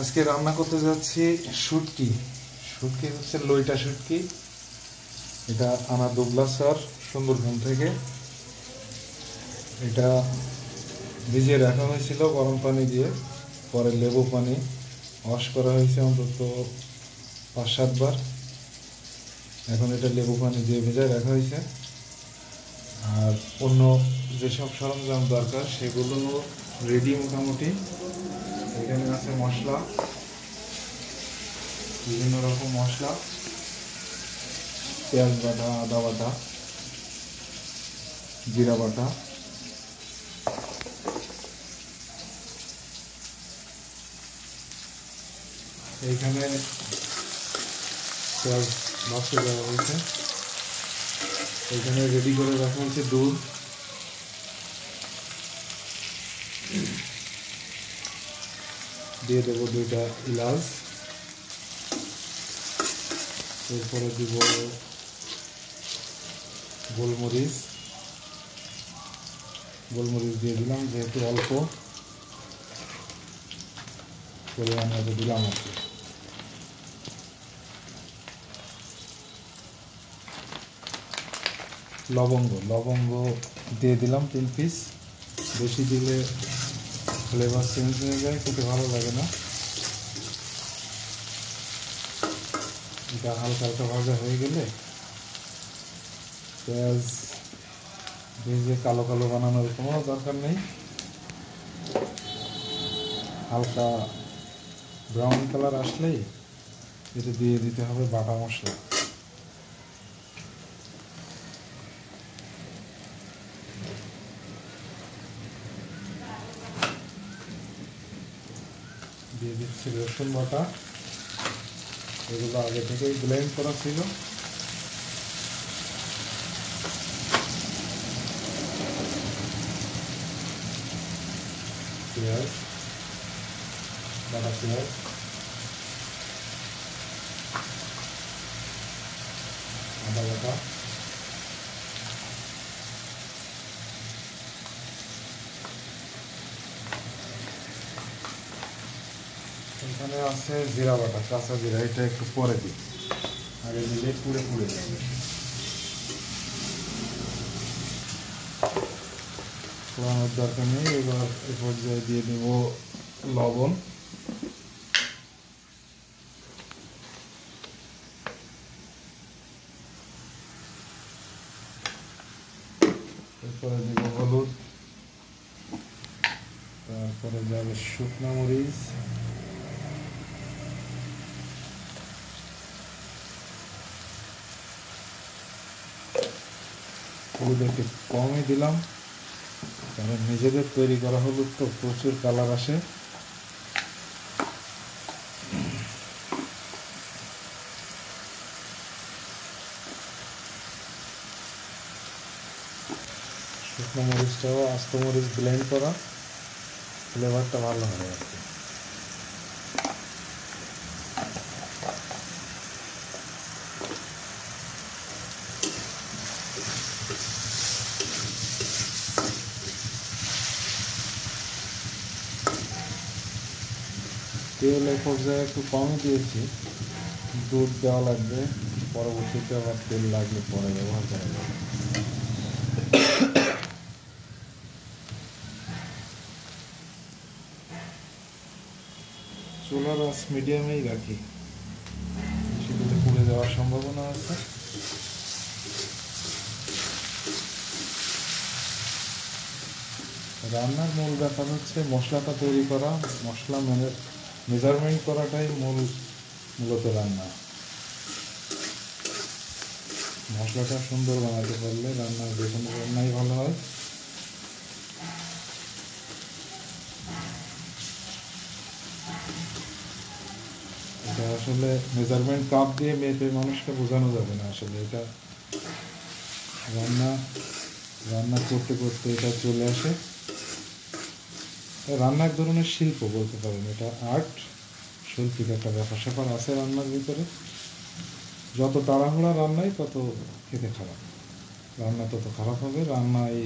আজকে রান্না করতে যাচ্ছি শুটকি। শুটকি হচ্ছে লইটা শুটকি। এটা আনা দুবলাসর সুন্দরবন থেকে। এটা ভিজিয়ে রাখা হয়েছিল গরম পানি দিয়ে, পরে লেবু পানি ওয়াশ করা হয়েছে অন্তত 5-7 বার। এখন এটা লেবু পানি দিয়ে ভেজায় রাখা হয়েছে। আর অন্য যেসব সরঞ্জাম দরকার সেগুলো রেডি মোটামুটি। এখানে আছে মশলা, বিভিন্ন রকম মশলা, পেঁয়াজ বাটা, আদা বাটা, জিরা বাটা, এইখানে পেঁয়াজ বাক্সে দেওয়া হয়েছে। এইখানে রেডি করে রাখা হয়েছে দুধ, দিয়ে দেবো 2টা এলাচ, এরপরে দিব গোলমরিচ। গোলমরিচ দিয়ে দিলাম, যেহেতু অল্প পরিমাণ মতো দিলাম আর কি। লবঙ্গ দিয়ে দিলাম 3 পিস। বেশি দিলে ফ্লেভার চেঞ্জ হয়ে যায়, খেতে ভালো লাগে না। এটা হালকা হালকা ভাজা হয়ে গেলে পেঁয়াজ ভেজে কালো কালো বানানোর কোনো দরকার নেই। হালকা ব্রাউন কালার আসলেই এটা দিয়ে দিতে হবে বাটা মশলা। দিয়ে দিচ্ছি রসুন বাটা, এগুলো আগে থেকেই ব্লেন্ড করা ছিল। পেঁয়াজ বাটা, পেঁয়াজ, আদা বাটা, এখানে আছে জিরা বাটা, কাঁচা জিরা। এটা একটু পরে দিই, আগে দিলে পুড়ে যাবে। পোড়ানোর দরকার নেই। এবার এ পর্যায়ে দিয়ে দেব লবণ, এরপরে দেব হলুদ, তারপরে যাবে শুকনো মরিচ, হলুদ একটু কমই দিলাম কারণ নিজেদের তৈরি করা হলুদ তো প্রচুর কালার আসে। শুকনো মরিচটাও আস্ত মরিচ ব্লেন্ড করা, ফ্লেভারটা ভালো হয় আর কি। তেল এই পর্যায়ে একটু কমই দিয়েছি, দুধ দেওয়া লাগবে, পরবর্তীতে আবার তেল লাগলে পরে ব্যবহার করা যাবে। চুলার আঁচ মিডিয়ামেই রাখি, সেগুলো পুড়ে যাওয়ার সম্ভাবনা আছে। রান্নার মূল ব্যাপার হচ্ছে মশলাটা তৈরি করা, মশলা মেজারমেন্ট করাটাই মূলত রান্না। মশলাটা সুন্দর বানাতে পারলে রান্নার যে কোনো রান্নাই ভালো হয়। এটা আসলে মেজারমেন্ট কাপ দিয়ে মেপে মানুষকে বোঝানো যাবে না। আসলে এটা রান্না করতে করতে এটা চলে আসে। রান্না এক ধরনের শিল্প বলতে পারেন, এটা আর্ট, শৈল্পিক একটা ব্যাপার স্যাপার আছে রান্নার ভিতরে। যত তাড়াহুড়া রান্নাই তত খেতে খারাপ, রান্না তত খারাপ হবে। রান্নায়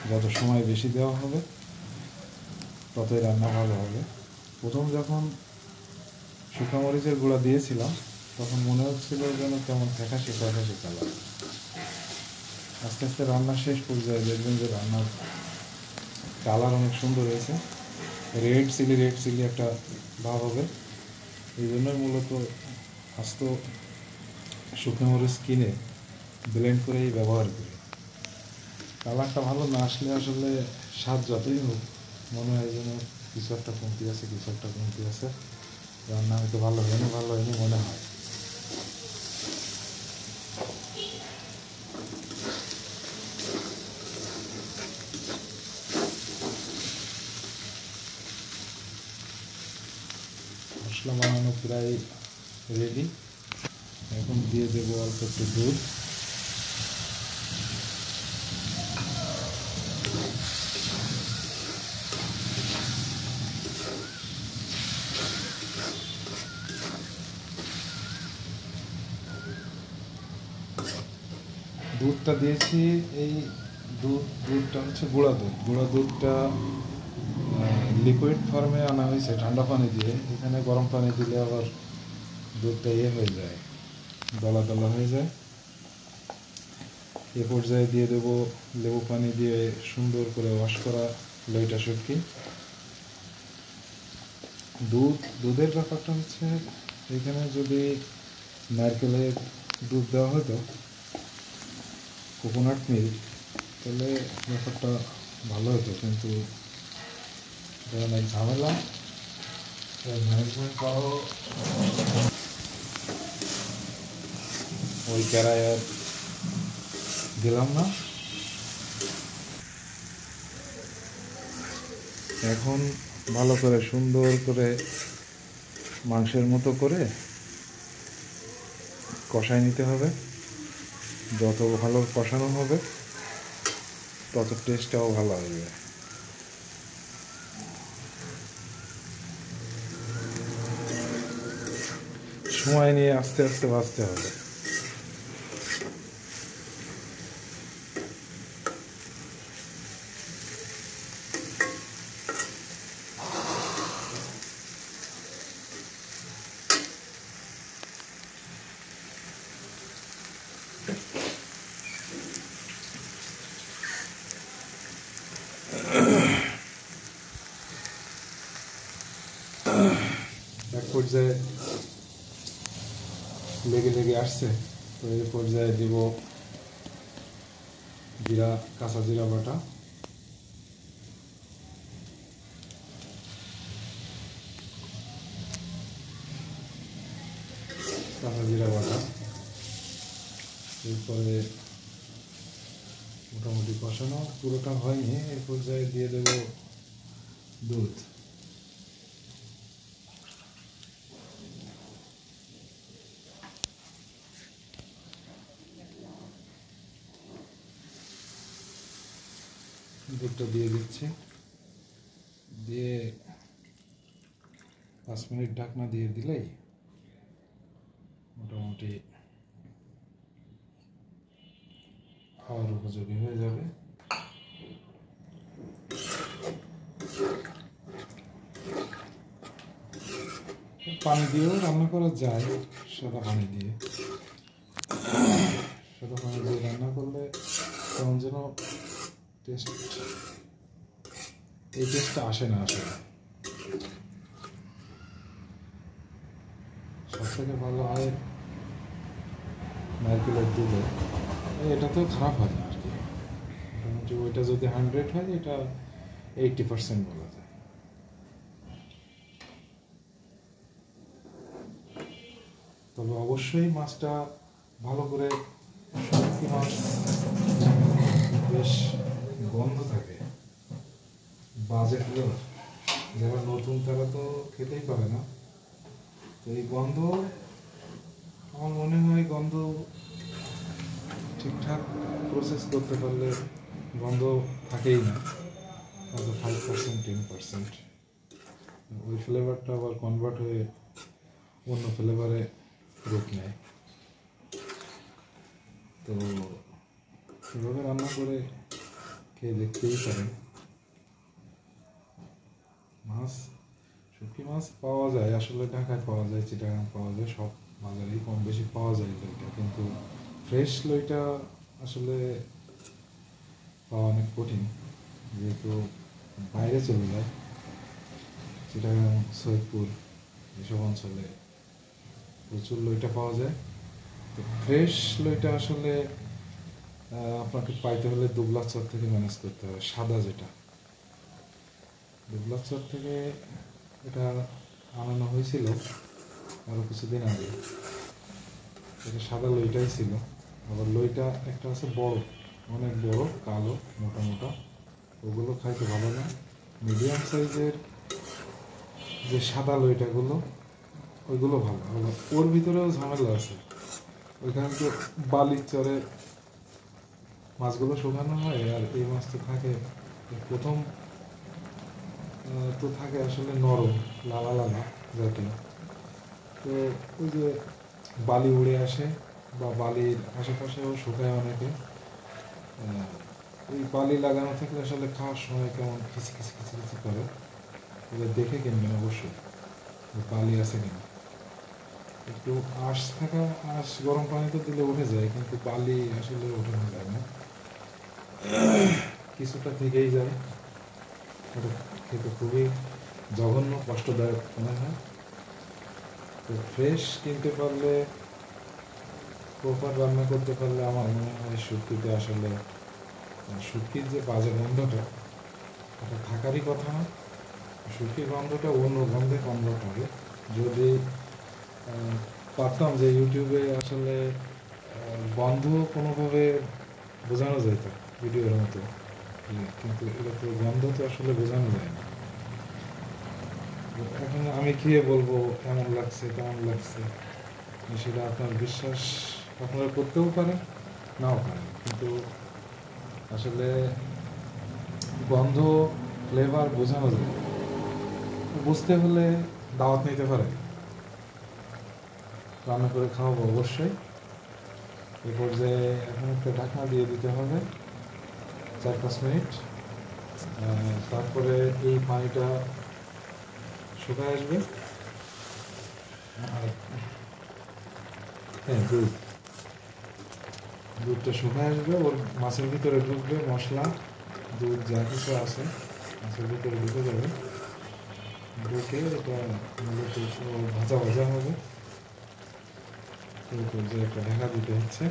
যত সময় বেশি দেওয়া হবে ততই রান্না ভালো হবে। প্রথম যখন শুকনো মরিচের গুঁড়া দিয়েছিলাম, তখন মনে হচ্ছিল যেন কেমন ফ্যাকাশে ফ্যাকাশে কালার। আস্তে আস্তে রান্না শেষ পর্যায়ে দেখবেন যে রান্নার কালার অনেক সুন্দর হয়েছে, রেড চিলি একটা ভাব হবে। এই জন্যই মূলত আস্ত শুকনো মরিচ কিনে ব্লেন্ড করেই ব্যবহার করি। কালারটা ভালো না আসলে আসলে স্বাদ যতই হোক মনে হয় যেন কিছু একটা কমতি আছে, রান্না হয়তো ভালো হয়নি মনে হয়। মশলা বানানো প্রায় রেডি। এখন দিয়ে দেবো অল্প একটু দুধ। দুধটা দিয়েছি, এই দুধটা হচ্ছে গুঁড়া দুধটা লিকুইড ফর্মে আনা হয়েছে ঠান্ডা পানি দিয়ে। এখানে গরম পানি দিলে আবার দুধটা হয়ে যায়, দলা দলা হয়ে যায়। এ পর্যায়ে দিয়ে দেবো লেবু পানি দিয়ে সুন্দর করে ওয়াশ করা লইটা শুটকি। দুধের ব্যাপারটা হচ্ছে, এখানে যদি নারকেলের দুধ দেওয়া হতো, কোকোনাট মিল্ক, তাহলে ব্যাপারটা ভালো হতো, কিন্তু অনেক ঝামেলা। ম্যানেজমেন্ট করাও ওই ক্যারাই আর দিলাম না। এখন ভালো করে সুন্দর করে মাংসের মতো করে কষাই নিতে হবে। যত ভালো কষানো হবে তত টেস্টটাও ভালো হবে। সময় নিয়ে আস্তে আস্তে ভাজতে হবে। এক পর্যায়ে লেগে আসছে, তো এই পর্যায়ে দিব কাঁচা জিরা বাটা, এরপরে মোটামুটি কষানো পুরোটা হয়নি, এই পর্যায়ে দিয়ে দেব দুধ। দুধটা দিয়ে দিচ্ছি, দিয়ে 5 মিনিট ঢাকনা দিয়ে দিলেই মোটামুটি খাওয়ার উপযোগী হয়ে যাবে। পানি দিয়েও রান্না করা যায়, সাদা পানি দিয়ে রান্না করলে কেমন যেন এই টেস্টটা আসে না আসলে। সব থেকে ভালো হয় নারকেলের দুধে, এটাতেও খারাপ হয় না আর কি। মোটামুটি ওইটা যদি 100 হয়, এটা 80% বলা যায়। তবে অবশ্যই মাছটা ভালো করে, শুটকি মাছ বেশ গন্ধ থাকে, বাজে ফ্লেভার। যারা নতুন তারা তো খেতেই পারে না, তো এই গন্ধ, আমার মনে হয় গন্ধ ঠিকঠাক প্রসেস করতে পারলে গন্ধ থাকেই না, হয়তো 5% 10%। ওই ফ্লেভারটা আবার কনভার্ট হয়ে অন্য ফ্লেভারে রূপ নেয়। তো সেভাবে রান্না করে খেয়ে দেখতেই পারেন। মাছ শুটকি মাছ পাওয়া যায় আসলে, ঢাকায় পাওয়া যায়, চিটাগাং পাওয়া যায়, সব বাজারেই কম বেশি পাওয়া যায় লইটা, কিন্তু ফ্রেশ লইটা আসলে পাওয়া অনেক কঠিন, যেহেতু বাইরে চলে যায়। চিটাগাং, সৈয়দপুর এসব অঞ্চলে প্রচুর লইটা পাওয়া যায়। তো ফ্রেশ লইটা আসলে আপনাকে পাইতে হলে দুবলাচর থেকে ম্যানেজ করতে হবে, সাদা যেটা। দুবলাচর থেকে এটা আনানো হয়েছিল আরও কিছুদিন আগে, এটা সাদা লইটাই ছিল। আবার লইটা একটা আছে বড়, অনেক বড়, কালো, মোটা মোটা, ওগুলো খাইতে ভালো না। মিডিয়াম সাইজের যে সাদা লইটাগুলো, ওইগুলো ভালো। আবার ওর ভিতরেও ঝামেলা আছে, ওইখানে তো বালির চরে মাছগুলো শুকানো হয়, আর এই মাছ তো থাকে প্রথম তো থাকে আসলে নরম, লালা লালা জাতীয়। তো ওই যে বালি উড়ে আসে বা বালির আশেপাশেও শুকায় অনেকে, ওই বালি লাগানো থাকলে আসলে খাওয়ার সময় কেমন খিচি খিচি খিচি খিচি করে। ওদের দেখে কিনবেন অবশ্যই, বালি আছে কিনা। একটু আঁশ থাকা, আঁশ গরম পানিতে দিলে উঠে যায়, কিন্তু বালি আসলে ওঠানো যায় না, কিছুটা থেকেই যায়। ওটা খেতে খুবই জঘন্য, কষ্টদায়ক মনে হয়। তো ফ্রেশ কিনতে পারলে, প্রপার রান্না করতে পারলে আমার মনে হয় শুটকিতে আসলে, শুটকির যে বাজে গন্ধটা, এটা থাকারই কথা না। শুটকির গন্ধটা অন্য গন্ধে কনভার্ট হবে। যদি পারতাম যে ইউটিউবে আসলে গন্ধ কোনোভাবে বোঝানো যেত ভিডিওর মতো, কিন্তু এটা তো গন্ধ তো আসলে বোঝানো যায় না। এখন আমি খেয়ে বলবো এমন লাগছে তেমন লাগছে, সেটা আপনার বিশ্বাস আপনারা করতেও পারেন, নাও পারেন, কিন্তু আসলে গন্ধ, ফ্লেভার বোঝানো যায়। বুঝতে হলে দাওয়াত নিতে পারে, রান্না করে খাওয়াবো অবশ্যই। এই পর্যায়ে এখন একটা ঢাকনা দিয়ে দিতে হবে 4-5 মিনিট, তারপরে এই পানিটা শুকায় আসবে। আর হ্যাঁ, দুধটা শুকায় আসবে, ওর মাছের ভিতরে ঢুকবে, মশলা, দুধ যা কিছু আছে মাছের ভিতরে ঢুকে যাবে। ঢুকে এটা মূলত ভাজা ভাজা হবে, যে একটা ঢাকা দিতে হচ্ছে।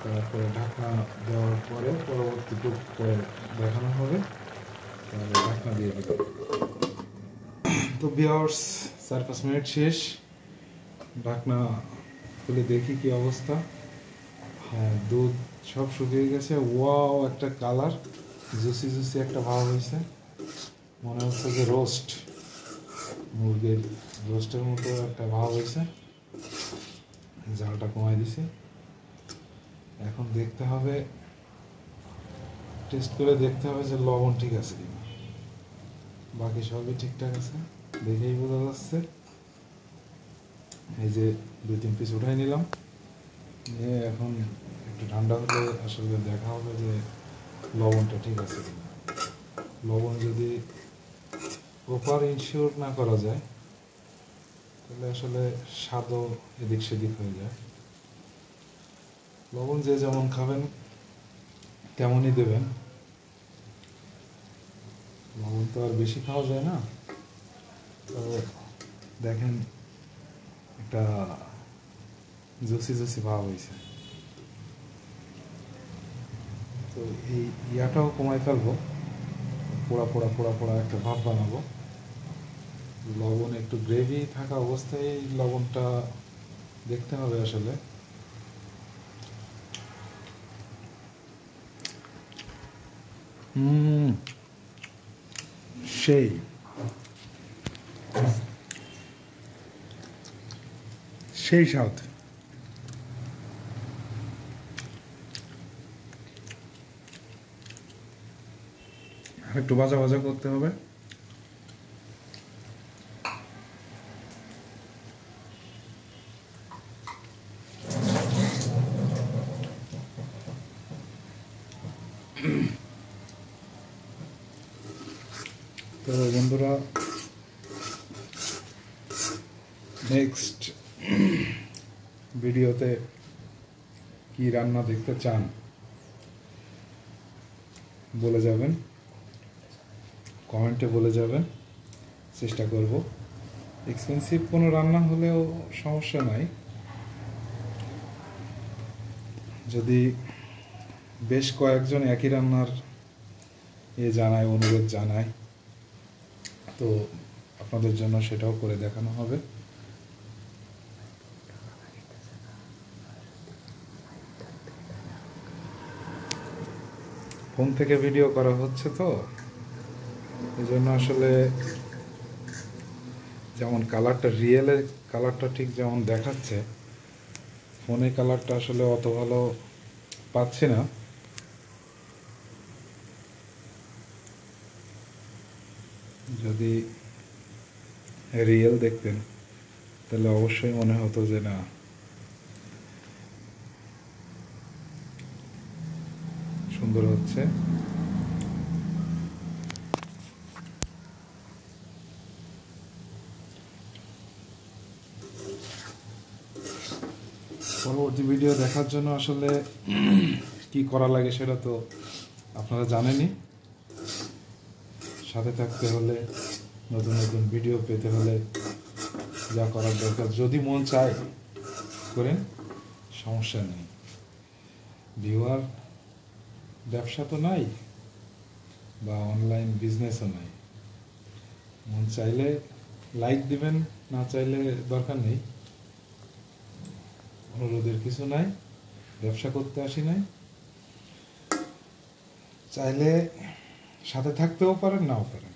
তারপরে ঢাকনা দেওয়ার পরে পরবর্তী টুক পরে দেখানো হবে, তাহলে ঢাকনা দিয়ে দেবে। তো ভিউয়ার্স, 4-5 মিনিট শেষ, ঢাকনা খুলে দেখি কি অবস্থা। হ্যাঁ, দুধ সব শুকিয়ে গেছে, ওয়াও একটা কালার, জুসি জুসি একটা ভাব হয়েছে, মনে হচ্ছে যে রোস্ট, মুরগির রোস্টের মতো একটা ভাব হয়েছে। জালটা কমাই দিছি, এখন দেখতে হবে, টেস্ট করে দেখতে হবে যে লবণ ঠিক আছে কিনা। বাকি সবই ঠিকঠাক আছে, দেখেই বোঝা যাচ্ছে। এই যে 2-3 পিস উঠাই নিলাম, নিয়ে এখন একটু ঠান্ডা হলে আসলে দেখা হবে যে লবণটা ঠিক আছে কিনা। লবণ যদি প্রপার ইনশিওর না করা যায়, তাহলে আসলে স্বাদও এদিক সেদিক হয়ে যায়। লবণ যে যেমন খাবেন তেমনই দেবেন, লবণ তো আর বেশি খাওয়া যায় না। তো দেখেন একটা জুসি জুসি ভাব হয়েছে, তো এই ইয়াটাও কমাই ফেলবো, পোড়া পোড়া পোড়া পোড়া একটা ভাব বানাবো। লবণ একটু গ্রেভি থাকা অবস্থায় লবণটা দেখতে হবে আসলে। সেই সেই স্বাদ। আর একটু ভাজা ভাজা করতে হবে। তো বন্ধুরা, নেক্সট ভিডিওতে কি রান্না দেখতে চান বলে যাবেন, কমেন্টে বলে যাবেন, চেষ্টা করব। এক্সপেন্সিভ কোনো রান্না হলেও সমস্যা নাই, যদি বেশ কয়েকজন একই রান্নার জানায়, অনুরোধ জানায়, তো আপনাদের জন্য সেটাও করে দেখানো হবে। ফোন থেকে ভিডিও করা হচ্ছে, তো এই জন্য আসলে যেমন কালারটা, রিয়েলের কালারটা ঠিক যেমন দেখাচ্ছে, ফোনে কালারটা আসলে অত ভালো পাচ্ছি না। যদি রিয়েল দেখতেন তাহলে অবশ্যই মনে হতো যে না, সুন্দর হচ্ছে। পরবর্তী ভিডিও দেখার জন্য আসলে কি করা লাগে সেটা তো আপনারা জানেনই। সাথে থাকতে হলে, নতুন নতুন ভিডিও পেতে হলে যা করার দরকার, যদি মন চায় করেন, সমস্যা নেই। ভিউয়ার ব্যবসা তো নাই, বা অনলাইন বিজনেসও নাই। মন চাইলে লাইক দিবেন, না চাইলে দরকার নেই। অনুরোধের কিছু নাই, ব্যবসা করতে আসি নাই। চাইলে সাথে থাকতেও পারেন, নাও পারেন।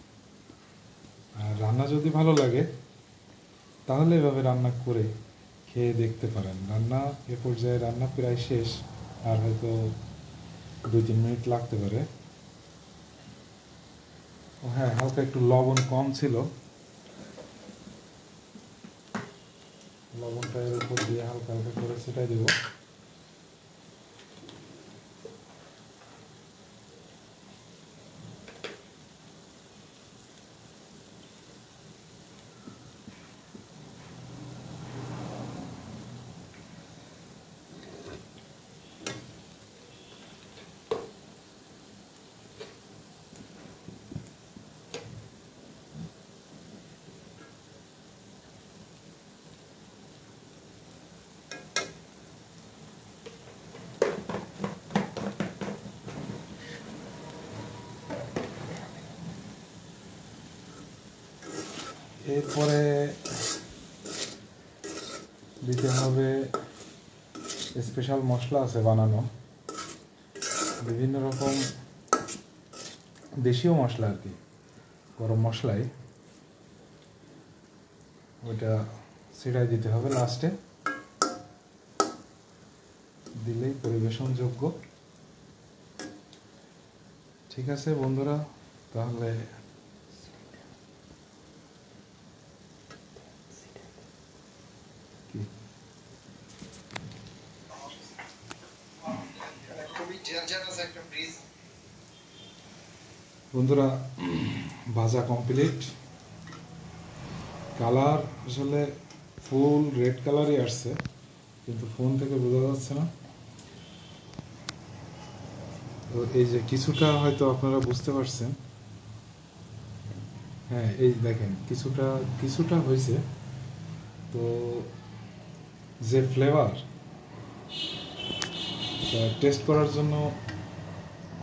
আর রান্না যদি ভালো লাগে তাহলে এভাবে রান্না করে খেয়ে দেখতে পারেন। রান্না এ পর্যায়ে রান্না প্রায় শেষ, আর হয়তো 2-3 মিনিট লাগতে পারে। ও হ্যাঁ, হালকা একটু লবণ কম ছিল, লবণটা এর উপর দিয়ে হালকা হালকা করে ছিটাই দেব। এরপরে দিতে হবে স্পেশাল মশলা আছে বানানো, বিভিন্ন রকম দেশীয় মশলা আর কি, গরম মশলাই, ওইটা ছিটাই দিতে হবে লাস্টে, দিলেই পরিবেশনযোগ্য। ঠিক আছে বন্ধুরা, তাহলে কি বন্ধুরা, ভাজা কমপ্লিট। কালার আসলে ফুল রেড কালারই আসছে, কিন্তু ফোন থেকে বোঝা যাচ্ছে না। তো এই যে কিছুটা হয়তো আপনারা বুঝতে পারছেন, হ্যাঁ এই দেখেন কিছুটা কিছুটা হয়েছে। তো যে ফ্লেভার, টেস্ট করার জন্য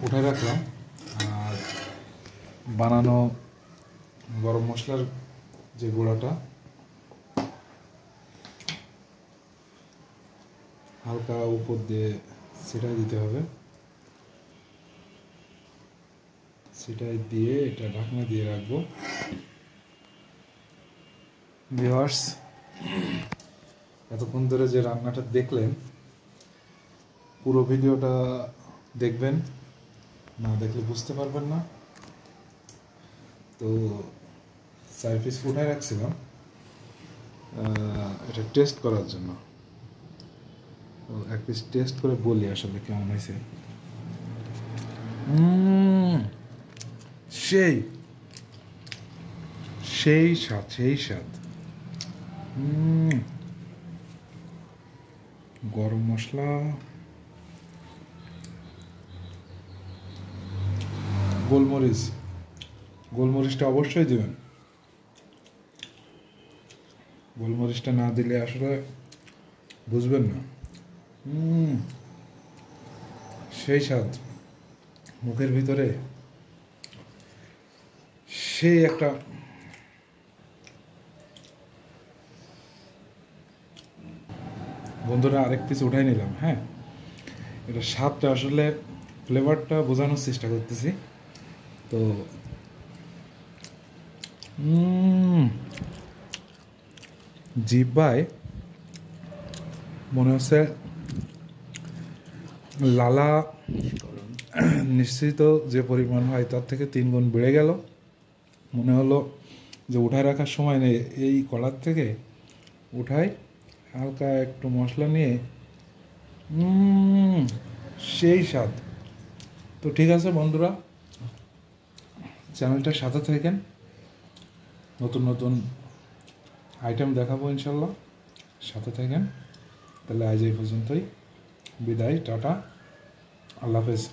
উঠে রাখলাম। আর বানানো গরম মশলার যে গুঁড়াটা হালকা উপর দিয়ে ছিটাই দিতে হবে, ছিটাই দিয়ে এটা ঢাকনা দিয়ে রাখবো। ভিউয়ার্স, এতক্ষণ ধরে যে রান্নাটা দেখলেন, পুরো ভিডিওটা দেখবেন, না দেখলে বুঝতে পারবেন না। তো 4 পিস ফুটায় রাখছিলাম এটা টেস্ট করার জন্য। তো 1 পিস টেস্ট করে বলি আসলে কেমন হয়েছে। সেই সেই স্বাদ, সেই স্বাদ। গরম মশলা, গোলমরিচ, গোলমরিচটা অবশ্যই দেবেন। গোলমরিচটা না দিলে আসলে বুঝবেন না। সেই স্বাদ, মুখের ভিতরে সেই একটা বন্ধুরা আরেক পিস উঠাই নিলাম। হ্যাঁ, এটা স্বাদটা আসলে ফ্লেভারটা বোঝানোর চেষ্টা করতেছি। তো জিহ্বায় মনে হচ্ছে লালা নিশ্চিত যে পরিমাণ হয় তার থেকে 3 গুণ বেড়ে গেল। মনে হলো যে উঠায় রাখার সময় নেই, এই কলার থেকে উঠাই হালকা একটু মশলা নিয়ে সেই স্বাদ। তো ঠিক আছে বন্ধুরা, চ্যানেলটার সাথে থাকেন, নতুন নতুন আইটেম দেখাবো ইনশাল্লাহ, সাথে থাকেন। তাহলে আজ এই পর্যন্তই, বিদায়, টাটা, আল্লাহ হাফেজ।